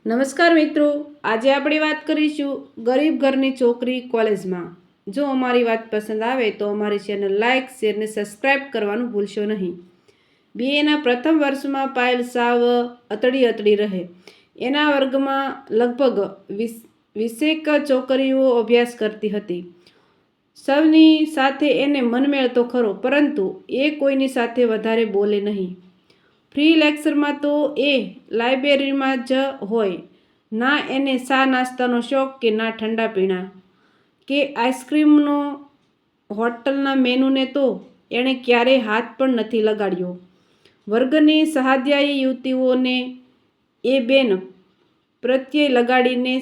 નમસ્કાર મિત્રો, આજે આપણે વાત કરીશું ગરીબ ઘરની છોકરી કોલેજમાં। જો અમારી વાત પસંદ આવે તો અમારી ચેનલ લાઇક, શેર ને સબસ્ક્રાઇબ કરવાનું ભૂલશો નહીં। બીએના પ્રથમ વર્ષમાં પાયલ સાવ અતડી રહે। એના વર્ગમાં લગભગ 20 છોકરીઓ અભ્યાસ કરતી હતી। સૌની સાથે એને મનમેળ તો ખરો, પરંતુ એ કોઈની સાથે વધારે બોલે નહીં। ફ્રી લેક્ચરમાં તો એ લાઇબ્રેરીમાં જ હોય। ના એને ચા નાસ્તાનો શોખ કે ના ઠંડા પીણા કે આઈસ્ક્રીમનો। હોટલના મેનુને તો એણે ક્યારેય હાથ પણ નથી લગાડ્યો। વર્ગની સહાધ્યાયી યુવતીઓને એ બેન પ્રત્યે લગાડીને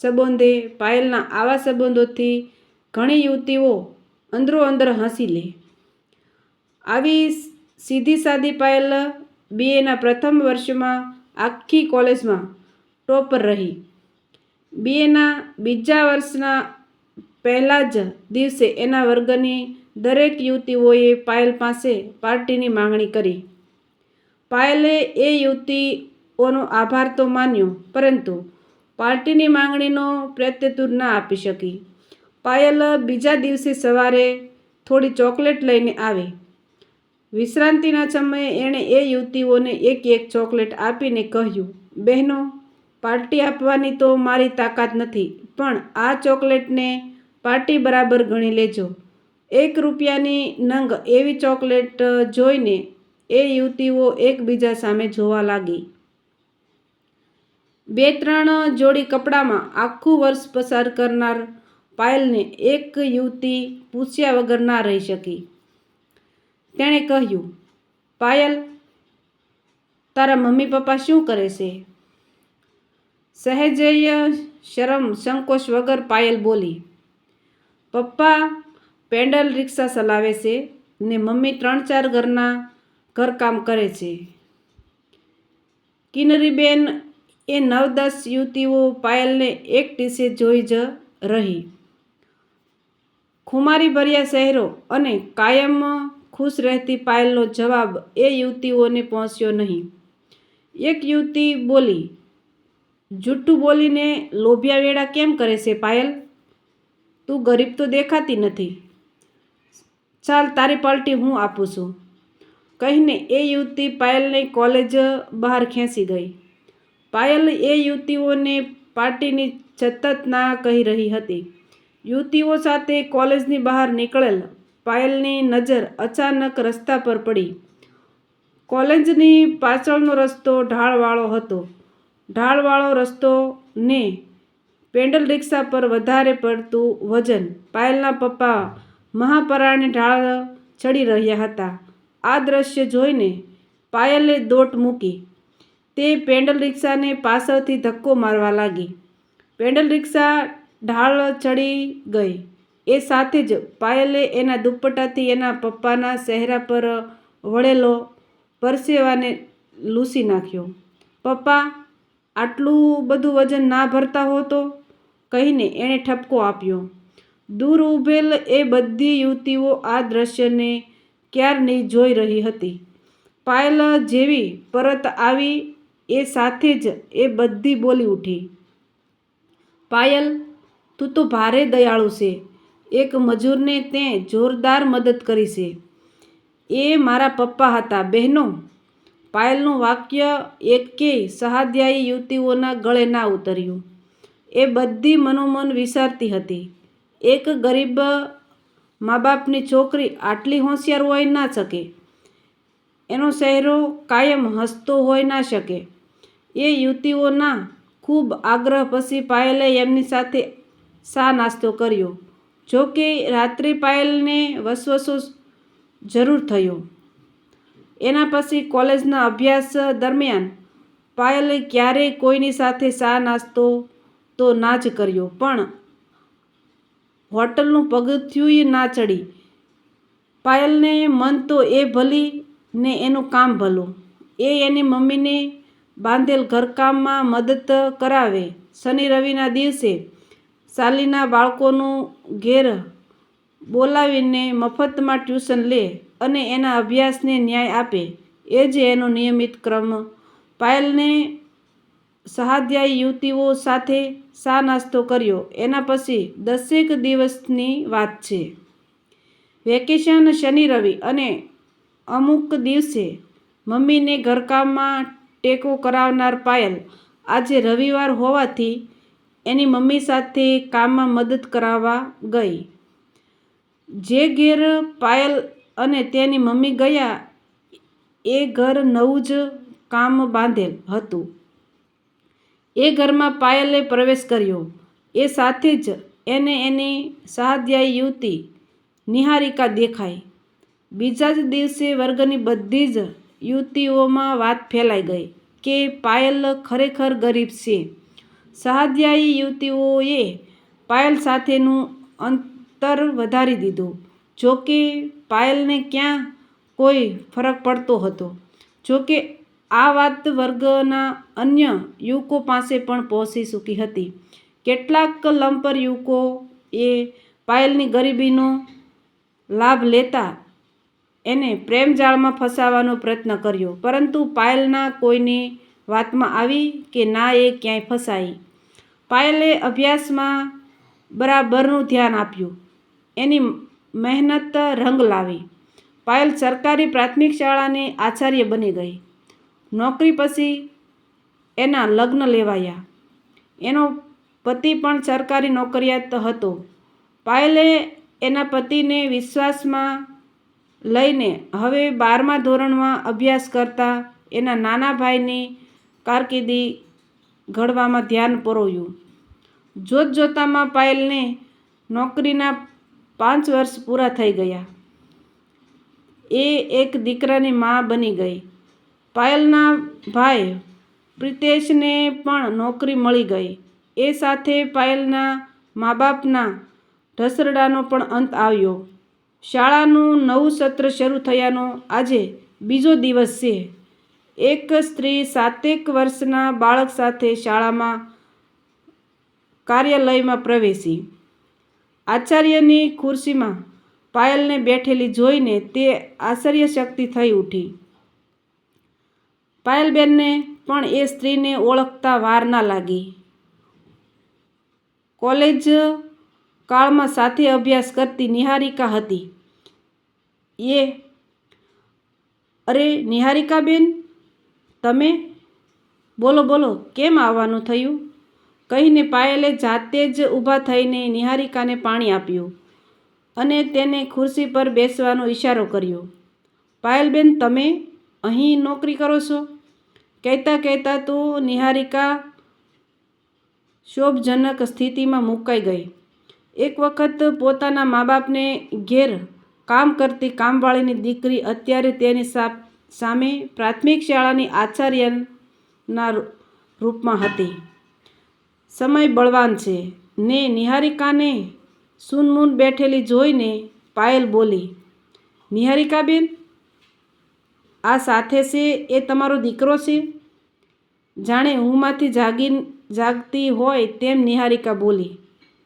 સંબોધે। પાયલના આવા સંબોધોથી ઘણી યુવતીઓ અંદરોઅંદર હસી લે। આવી સીધી સાદી પાયલ બીએના પ્રથમ વર્ષમાં આખી કોલેજમાં ટોપર રહી। બીએના બીજા વર્ષના પહેલા જ દિવસે એના વર્ગની દરેક યુવતીઓએ પાયલ પાસે પાર્ટીની માંગણી કરી। પાયલે એ યુવતીઓનો આભાર તો માન્યો, પરંતુ પાર્ટીની માંગણીનો પ્રત્યુત્તર ના આપી શકી। પાયલ બીજા દિવસે સવારે થોડી ચોકલેટ લઈને આવી। વિશ્રાંતિના સમયે એણે એ યુવતીઓને એક ચોકલેટ આપીને કહ્યું, બહેનો, પાર્ટી આપવાની તો મારી તાકાત નથી, પણ આ ચોકલેટને પાર્ટી બરાબર ગણી લેજો। 1 રૂપિયાની નંગ એવી ચોકલેટ જોઈને એ યુવતીઓ એકબીજા સામે જોવા લાગી। 2-3 જોડી કપડામાં આખું વર્ષ પસાર કરનાર પાયલને એક યુવતી પૂછ્યા વગર ના રહી શકી। તેણે કહ્યું, પાયલ, તારા મમ્મી પપ્પા શું કરે છે? સહેજેય શરમ સંકોચ વગર પાયલ બોલી, પપ્પા પેડલ રિક્ષા ચલાવે છે ને મમ્મી 3-4 ઘરના ઘરકામ કરે છે। કિન્નરીબેન એ 9-10 યુવતીઓ પાયલને એકટીસે જોઈ જ રહી। ખુમારીભર્યા ચહેરો અને કાયમ ખુશ રહેતી પાયલનો જવાબ એ યુવતીઓને પહોંચ્યો નહીં। એક યુવતી બોલી, જૂઠું બોલીને લોભિયા વેડા કેમ કરે છે પાયલ? તું ગરીબ તો દેખાતી નથી। ચાલ, તારી પાર્ટી હું આપું છું, કહીને એ યુવતી પાયલને કોલેજ બહાર ખેંચી ગઈ। પાયલ એ યુવતીઓને પાર્ટીની સતત ના કહી રહી હતી। યુવતીઓ સાથે કોલેજની બહાર નીકળેલ પાયલની નજર અચાનક રસ્તા પર પડી। કોલેજની પાછળનો રસ્તો ઢાળવાળો હતો। ઢાળવાળો રસ્તો ને પેડલ રિક્ષા પર વધારે પડતું વજન। પાયલના પપ્પા મહાપરાણે ઢાળ ચડી રહ્યા હતા। આ દ્રશ્ય જોઈને પાયલે દોટ મૂકી। તે પેડલ રિક્ષાને પાછળથી ધક્કો મારવા લાગી। પેડલ રિક્ષા ઢાળ ચડી ગઈ એ સાથે જ પાયલે એના દુપટ્ટાથી એના પપ્પાના ચહેરા પર વળેલો પરસેવાને લૂછી નાખ્યો। પપ્પા, આટલું બધું વજન ના ભરતા હો તો, કહીને એણે ઠપકો આપ્યો। દૂર ઊભેલ એ બધી યુવતીઓ આ દ્રશ્યને ક્યારની જોઈ રહી હતી। પાયલ જેવી પરત આવી એ સાથે જ એ બધી બોલી ઉઠી, પાયલ, તું તો ભારે દયાળુ છે। એક મજૂરને તે જોરદાર મદદ કરી છે। એ મારા પપ્પા હતા બહેનો। પાયલનું વાક્ય એકેય સહાધ્યાયી યુવતીઓના ગળે ના ઉતર્યું। એ બધી મનોમન વિચારતી હતી, એક ગરીબ મા બાપની છોકરી આટલી હોશિયાર હોઈ ના શકે, એનો ચહેરો કાયમ હસતો હોઈ ના શકે। એ યુવતીઓના ખૂબ આગ્રહ પછી પાયલે એમની સાથે ચા નાસ્તો કર્યો। જો કે રાત્રે પાયલને વસવસો જરૂર થયો। એના પછી કોલેજના અભ્યાસ દરમિયાન પાયલે ક્યારેય કોઈની સાથે ચા નાસ્તો તો ના જ કર્યો, પણ હોટલનું પગથિયું ના ચડી। પાયલને મન તો એ ભલી ને એનું કામ ભલું। એ એની મમ્મીને બાંધેલ ઘરકામમાં મદદ કરાવે। શનિ રવિના દિવસે શાલીના બાળકોનું ઘેર બોલાવીને મફતમાં ટ્યુશન લે અને એના અભ્યાસને ન્યાય આપે, એ જ એનો નિયમિત ક્રમ। પાયલને સહાધ્યાયી યુવતીઓ સાથે શા નાસ્તો કર્યો એના પછી 10 દિવસની વાત છે. વેકેશન શનિ રવિ અને અમુક દિવસે મમ્મીને ઘરકામમાં ટેકો કરાવનાર પાયલ આજે રવિવાર હોવાથી એની મમ્મી સાથે કામમાં મદદ કરાવવા ગઈ. જે ઘેર પાયલ અને તેની મમ્મી ગયા એ ઘર નવું જ કામ બાંધેલ હતું. એ ઘરમાં પાયલે પ્રવેશ કર્યો એ સાથે જ એને એની સહાધ્યાયી યુવતી નિહારિકા દેખાઈ. બીજા જ દિવસે વર્ગની બધી જ યુવતીઓમાં વાત ફેલાઈ ગઈ કે પાયલ ખરેખર ગરીબ છે. સહાધ્યાયી યુવતીઓએ પાયલ સાથેનું અંતર વધારી દીધું. જોકે પાયલને ક્યાં કોઈ ફરક પડતો હતો. જોકે આ વાત વર્ગના અન્ય યુવકો પાસે પણ પહોંચી ચૂકી હતી. કેટલાક લંપર યુવકોએ પાયલની ગરીબીનો લાભ લેતા એને પ્રેમજાળમાં ફસાવવાનો પ્રયત્ન કર્યો, પરંતુ પાયલના કોઈની વાતમાં આવી કે ના એ ક્યાંય ફસાઈ. પાયલે અભ્યાસમાં બરાબરનું ધ્યાન આપ્યું. એની મહેનત રંગ લાવી. પાયલ સરકારી પ્રાથમિક શાળાની આચાર્ય બની ગઈ. નોકરી પછી એના લગ્ન લેવાયા. એનો પતિ પણ સરકારી નોકરિયાત હતો. પાયલે એના પતિને વિશ્વાસમાં લઈને હવે 12મા ધોરણમાં અભ્યાસ કરતા એના નાના ભાઈની કારકિર્દી ઘડવામાં ધ્યાન પરોવ્યું. જોતજોતામાં પાયલને નોકરીના 5 વર્ષ પૂરા થઈ ગયા. એ એક દીકરાની મા બની ગઈ. પાયલના ભાઈ પ્રિતેશને પણ નોકરી મળી ગઈ. એ સાથે પાયલના મા બાપના ઢસરડાનો પણ અંત આવ્યો. શાળાનું નવું સત્ર શરૂ થયાનો આજે બીજો દિવસ છે. એક સ્ત્રી 7 વર્ષના બાળક સાથે શાળામાં કાર્યાલયમાં પ્રવેશી. આચાર્યની ખુરશીમાં પાયલને બેઠેલી જોઈને તે આશ્ચર્યચકિત થઈ ઉઠી. પાયલબેનને પણ એ સ્ત્રીને ઓળખતા વાર ના લાગી. કોલેજ કાળમાં સાથે અભ્યાસ કરતી નિહારિકા હતી એ. અરે નિહારિકાબેન, તમે? બોલો બોલો, કેમ આવવાનું થયું? કહીને પાયલે જાતે જ ઊભા થઈને નિહારિકાને પાણી આપ્યું અને તેને ખુરશી પર બેસવાનો ઈશારો કર્યો. પાયલબેન, તમે અહીં નોકરી કરો છો? કહેતા તો નિહારિકા ક્ષોભજનક સ્થિતિમાં મુકાઈ ગઈ. એક વખત પોતાના મા બાપને ઘેર કામ કરતી કામવાળીની દીકરી અત્યારે તેની સામે પ્રાથમિક શાળાની આચાર્યના રૂપમાં હતી. સમય બળવાન છે ને નિહારિકાને સૂનમૂન બેઠેલી જોઈને પાયલ બોલી, નિહારિકાબેન, આ સાથે છે એ તમારો દીકરો છે? જાણે ઊંઘમાંથી જાગતી હોય તેમ નિહારિકા બોલી.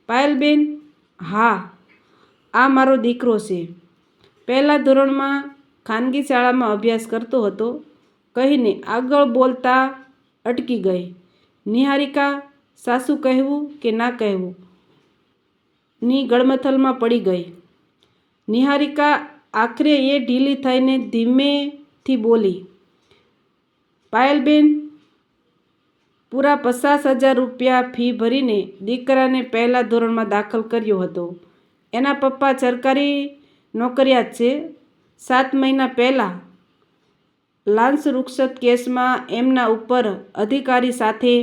પાયલબેન, હા, આ મારો દીકરો છે. પહેલા ધોરણમાં ખાનગી શાળામાં અભ્યાસ કરતો હતો, કહીને આગળ બોલતા અટકી ગઈ. નિહારિકા સાસું કહેવું કે ના કહેવું ની ગળમથલમાં પડી ગઈ. નિહારિકા આખરે એ ઢીલી થઈને ધીમેથી બોલી, પાયલબેન, પૂરા 50,000 રૂપિયા ફી ભરીને દીકરાને પહેલા ધોરણમાં દાખલ કર્યો હતો. એના પપ્પા સરકારી નોકરિયાત છે. 7 મહિના પહેલાં લાંચરુશ્વત કેસમાં એમના ઉપર અધિકારી સાથે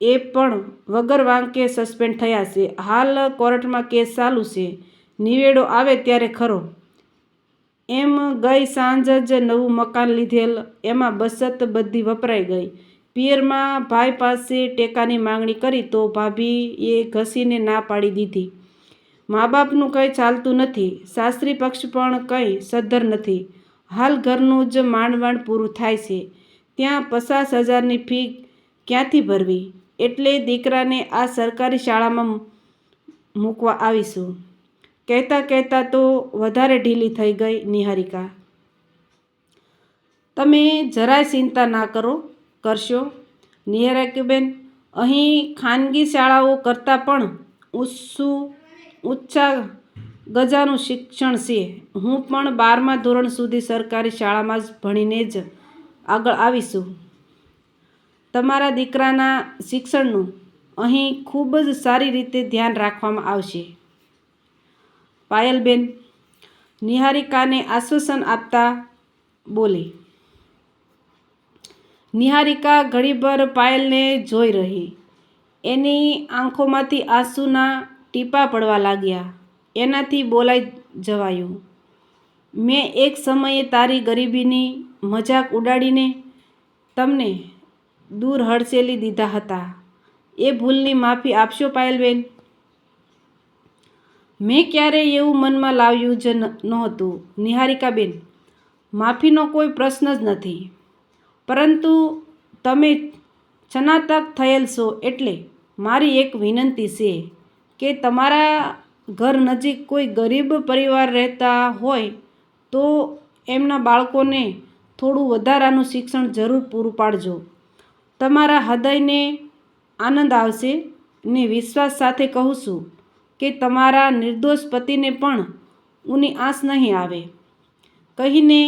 એ પણ વગર વાંકે સસ્પેન્ડ થયા છે. હાલ કોર્ટમાં કેસ ચાલુ છે. નિવેડો આવે ત્યારે ખરો. એમ ગઈ સાંજ જ નવું મકાન લીધેલ, એમાં બચત બધી વપરાઈ ગઈ. પિયરમાં ભાઈ પાસે ટેકાની માંગણી કરી તો ભાભીએ ઘસીને ના પાડી દીધી. મા બાપનું કંઈ ચાલતું નથી. સાસરી પક્ષ પણ કંઈ સદ્ધર નથી. હાલ ઘરનું જ માંડ પૂરું થાય છે. ત્યાં 50,000ની ફી ક્યાંથી ભરવી? એટલે દીકરાને આ સરકારી શાળામાં મૂકવા આવીશું. કહેતા તો વધારે ઢીલી થઈ ગઈ નિહારિકા. તમે જરાય ચિંતા ના કરશો. નિહારિકાબેન, અહીં ખાનગી શાળાઓ કરતાં પણ ઊંચા ગજાનું શિક્ષણ છે. હું પણ 12મા ધોરણ સુધી સરકારી શાળામાં જ ભણીને જ આગળ આવી છું. તમારા દીકરાના શિક્ષણનું અહીં ખૂબ જ સારી રીતે ધ્યાન રાખવામાં આવશે. પાયલબેન નિહારિકાને આશ્વાસન આપતા બોલી. નિહારિકા ઘડીભર પાયલને જોઈ રહી. એની આંખોમાંથી આંસુના ટીપાં પડવા લાગ્યા. એનાથી બોલાઈ જવાયું. મેં એક સમયે તારી ગરીબીની મજાક ઉડાડીને તમને દૂર હડસેલી દીધા હતા. એ ભૂલની માફી આપશો પાયલબેન? મેં ક્યારેય એવું મનમાં લાવ્યું જ નહોતું. નિહારિકાબેન, માફીનો કોઈ પ્રશ્ન જ નથી. પરંતુ તમે સ્નાતક થયેલ છો એટલે મારી એક વિનંતી છે કે તમારા ઘર નજીક કોઈ ગરીબ પરિવાર રહેતા હોય તો એમના બાળકોને થોડું વધારાનું શિક્ષણ જરૂર પૂરું પાડજો. તમારા હૃદયને આનંદ આવશે ને વિશ્વાસ સાથે કહું છું કે તમારા નિર્દોષ પતિને પણ ઊની આંચ નહીં આવે. કહીને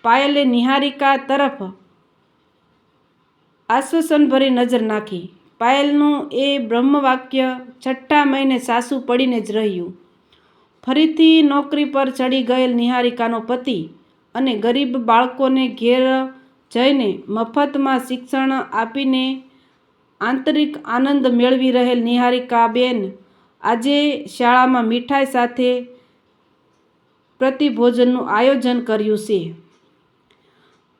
પાયલે નિહારિકા તરફ આશ્વાસનભરી નજર નાખી. પાયલનું એ બ્રહ્મવાક્ય છઠ્ઠા મહિને સાસુ પડીને જ રહ્યું. ફરીથી નોકરી પર ચડી ગયેલ નિહારિકાનો પતિ અને ગરીબ બાળકોને ઘેર જઈને મફતમાં શિક્ષણ આપીને આંતરિક આનંદ મેળવી રહેલ નિહારિકાબેન આજે શાળામાં મીઠાઈ સાથે પ્રતિભોજનનું આયોજન કર્યું છે.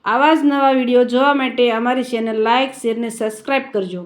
આવા જ નવા વિડીયો જોવા માટે અમારી ચેનલ લાઇક, શેર ને સબસ્ક્રાઈબ કરજો.